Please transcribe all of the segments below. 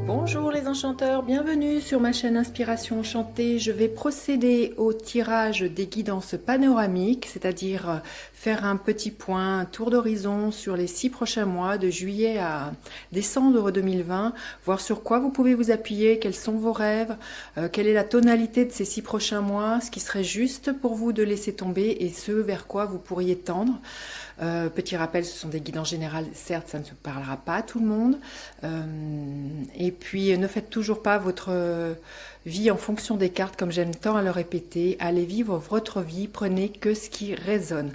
Bonjour les enchanteurs, bienvenue sur ma chaîne Inspiration Enchantée. Je vais procéder au tirage des guidances panoramiques, c'est-à-dire faire un petit point, un tour d'horizon sur les 6 prochains mois de juillet à décembre 2020, voir sur quoi vous pouvez vous appuyer, quels sont vos rêves, quelle est la tonalité de ces 6 prochains mois, ce qui serait juste pour vous de laisser tomber et ce vers quoi vous pourriez tendre. Petit rappel, ce sont des guidances générales, certes ça ne se parlera pas à tout le monde. Et puis ne faites toujours pas votre vie en fonction des cartes, comme j'aime tant à le répéter. Allez vivre votre vie, prenez que ce qui résonne.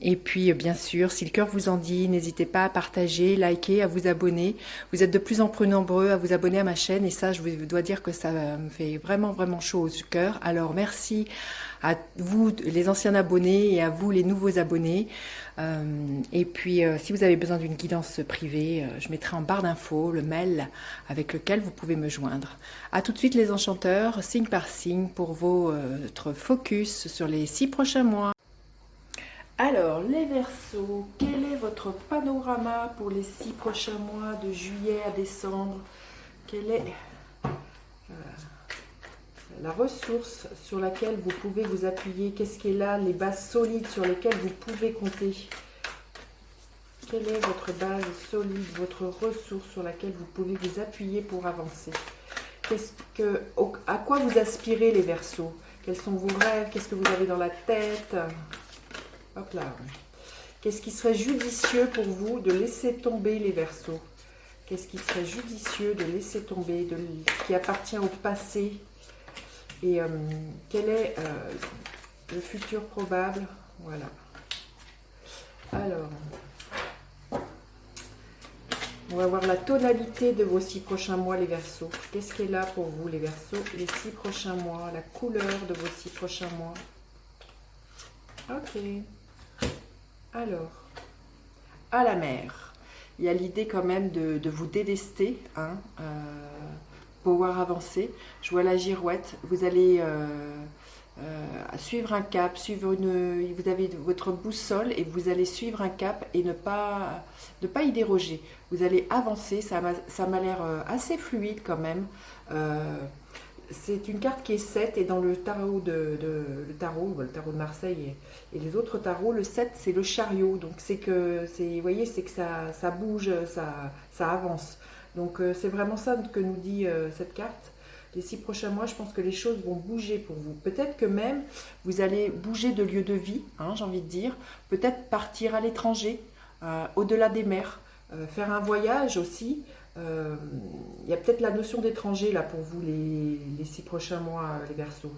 Et puis bien sûr, si le cœur vous en dit, n'hésitez pas à partager, liker, à vous abonner. Vous êtes de plus en plus nombreux à vous abonner à ma chaîne et ça, je vous dois dire que ça me fait vraiment chaud au cœur. Alors merci à vous les anciens abonnés et à vous les nouveaux abonnés. Et puis si vous avez besoin d'une guidance privée, je mettrai en barre d'infos le mail avec lequel vous pouvez me joindre. A tout de suite les enchanteurs, signe par signe pour votre focus sur les 6 prochains mois. Alors, les Verseaux, quel est votre panorama pour les 6 prochains mois de juillet à décembre? Quelle est la ressource sur laquelle vous pouvez vous appuyer? Qu'est-ce qui est là, les bases solides sur lesquelles vous pouvez compter? Quelle est votre base solide, votre ressource sur laquelle vous pouvez vous appuyer pour avancer? À quoi vous aspirez les Verseaux? Quels sont vos rêves? Qu'est-ce que vous avez dans la tête? Hop là. Qu'est-ce qui serait judicieux pour vous de laisser tomber les Verseaux? Qu'est-ce qui serait judicieux de laisser tomber, qui appartient au passé? Et quel est le futur probable? Voilà. Alors, on va voir la tonalité de vos 6 prochains mois, les Verseaux. Qu'est-ce qui est là pour vous, les Verseaux, les 6 prochains mois, la couleur de vos 6 prochains mois? Ok. Alors, à la mer, il y a l'idée quand même de vous délester, hein, pouvoir avancer. Je vois la girouette, vous allez suivre un cap, vous avez votre boussole et vous allez suivre un cap et ne pas y déroger. Vous allez avancer, ça m'a l'air assez fluide quand même. C'est une carte qui est 7 et dans le tarot le tarot de Marseille et les autres tarots, le 7 c'est le chariot. Donc vous voyez, c'est que ça bouge, ça avance. Donc c'est vraiment ça que nous dit cette carte. Les 6 prochains mois, je pense que les choses vont bouger pour vous. Peut-être que même vous allez bouger de lieu de vie, hein, j'ai envie de dire. Peut-être partir à l'étranger, au-delà des mers, faire un voyage aussi. Il y a peut-être la notion d'étranger là pour vous les 6 prochains mois, les Verseaux.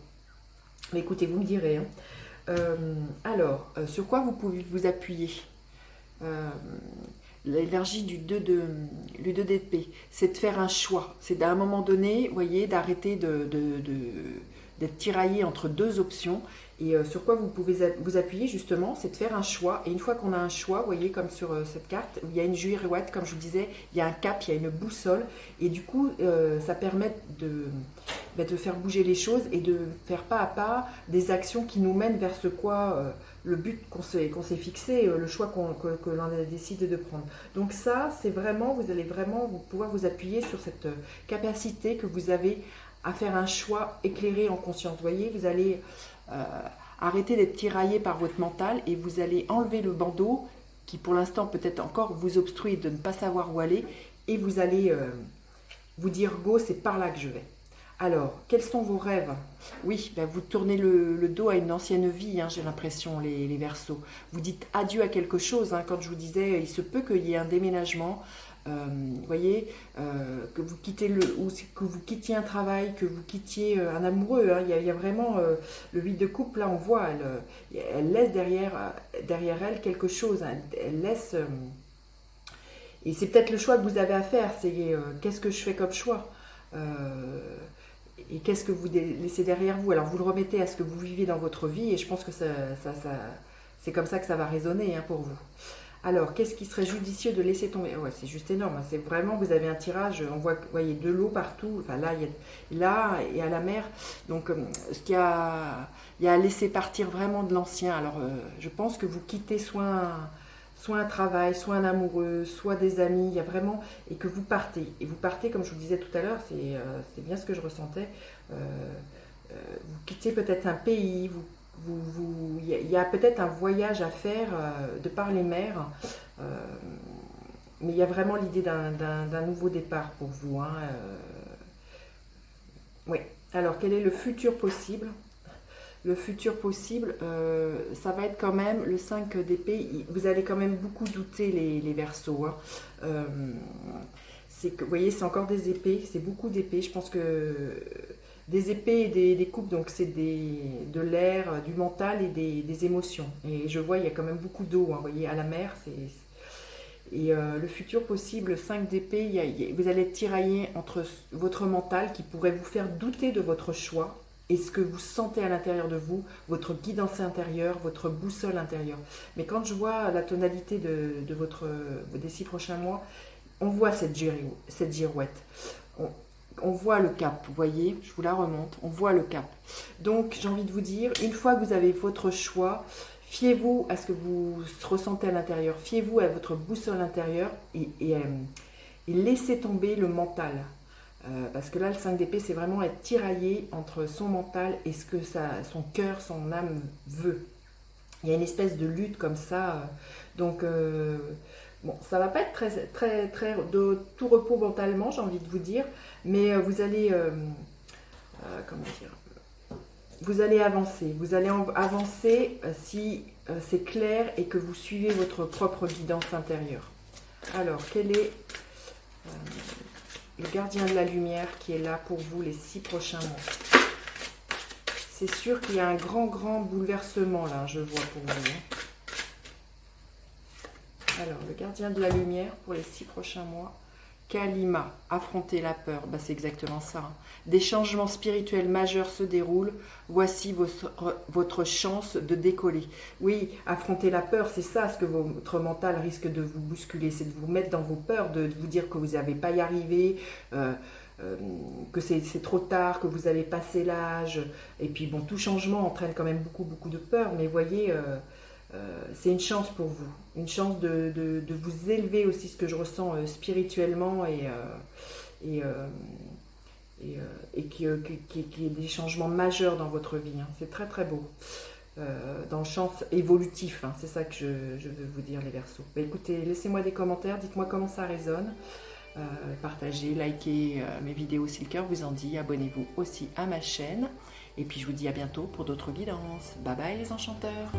Mais écoutez, vous me direz. Hein. Alors, sur quoi vous pouvez vous appuyer? L'énergie du 2 d'épée, c'est de faire un choix. C'est à un moment donné, vous voyez, d'arrêter d'être tiraillé entre deux options. Et sur quoi vous pouvez vous appuyer justement, c'est de faire un choix. Et une fois qu'on a un choix, vous voyez comme sur cette carte, où il y a une girouette, comme je vous disais, il y a un cap, il y a une boussole. Et du coup, ça permet de faire bouger les choses et de faire pas à pas des actions qui nous mènent vers ce quoi, le but qu'on s'est fixé, le choix que l'on a décidé de prendre. Donc ça, c'est vraiment, vous allez vraiment pouvoir vous appuyer sur cette capacité que vous avez à faire un choix éclairé en conscience. Vous voyez, vous allez arrêter d'être tiraillé par votre mental et vous allez enlever le bandeau qui pour l'instant peut-être encore vous obstrue de ne pas savoir où aller et vous allez vous dire go, c'est par là que je vais. Alors, quels sont vos rêves? Oui, ben vous tournez le dos à une ancienne vie, hein, j'ai l'impression, les Verseaux. Vous dites adieu à quelque chose, hein, quand je vous disais, il se peut qu'il y ait un déménagement, vous voyez, que vous quittez ou que vous quittiez un travail, que vous quittiez un amoureux. Hein, il y a vraiment le 8 de coupe, là on voit, elle laisse derrière elle quelque chose, hein, elle laisse... et c'est peut-être le choix que vous avez à faire, c'est qu'est-ce que je fais comme choix et qu'est-ce que vous laissez derrière vous? Alors vous le remettez à ce que vous vivez dans votre vie et je pense que c'est comme ça que ça va résonner, hein, pour vous. Alors, qu'est-ce qui serait judicieux de laisser tomber? Ouais, c'est juste énorme, hein, c'est vraiment, vous avez un tirage, on voit, vous voyez, de l'eau partout, enfin là, et à la mer, donc il y a à laisser partir vraiment de l'ancien. Alors, je pense que vous quittez soit soit un travail, soit un amoureux, soit des amis, il y a vraiment, et que vous partez. Et vous partez, comme je vous disais tout à l'heure, c'est bien ce que je ressentais, vous quittez peut-être un pays, il y a peut-être un voyage à faire de par les mers, mais il y a vraiment l'idée d'un nouveau départ pour vous. Hein, oui. Alors, quel est le futur possible? Le futur possible, ça va être quand même le 5 d'épée. Vous allez quand même beaucoup douter les Verseaux. Hein. C'est que, vous voyez, c'est encore des épées, c'est beaucoup d'épées. Je pense que des épées et des coupes, donc c'est de l'air, du mental et des émotions. Et je vois, il y a quand même beaucoup d'eau. Hein, vous voyez, à la mer, et le futur possible, 5 d'épée, vous allez être tiraillé entre votre mental qui pourrait vous faire douter de votre choix et ce que vous sentez à l'intérieur de vous, votre guidance intérieure, votre boussole intérieure. Mais quand je vois la tonalité des 6 prochains mois, on voit cette girouette. On voit le cap, vous voyez, je vous la remonte, on voit le cap. Donc j'ai envie de vous dire, une fois que vous avez votre choix, fiez-vous à ce que vous ressentez à l'intérieur, fiez-vous à votre boussole intérieure et laissez tomber le mental. Parce que là, le 5 d'épée, c'est vraiment être tiraillé entre son mental et ce que son cœur, son âme veut. Il y a une espèce de lutte comme ça. Donc, bon, ça va pas être très de tout repos mentalement, j'ai envie de vous dire, mais vous allez, comment dire, vous allez avancer. Vous allez avancer si c'est clair et que vous suivez votre propre guidance intérieure. Alors, quel est le gardien de la lumière qui est là pour vous les 6 prochains mois? C'est sûr qu'il y a un grand bouleversement là, je vois pour vous. Hein. Alors, le gardien de la lumière pour les 6 prochains mois. Kalima, affronter la peur, bah, c'est exactement ça. Hein. Des changements spirituels majeurs se déroulent, voici votre chance de décoller. Oui, affronter la peur, c'est ça ce que votre mental risque de vous bousculer, c'est de vous mettre dans vos peurs, de vous dire que vous n'avez pas y arrivé, que c'est trop tard, que vous avez passé l'âge. Et puis bon, tout changement entraîne quand même beaucoup de peur, mais voyez... c'est une chance pour vous, une chance de vous élever aussi, ce que je ressens spirituellement et qu'il y ait des changements majeurs dans votre vie. Hein. C'est très beau, dans le sens évolutif, hein. C'est ça que je veux vous dire les Verseaux. Bah, écoutez, laissez-moi des commentaires, dites-moi comment ça résonne. Partagez, likez mes vidéos si le cœur vous en dit, abonnez-vous aussi à ma chaîne et puis je vous dis à bientôt pour d'autres guidances. Bye bye les enchanteurs.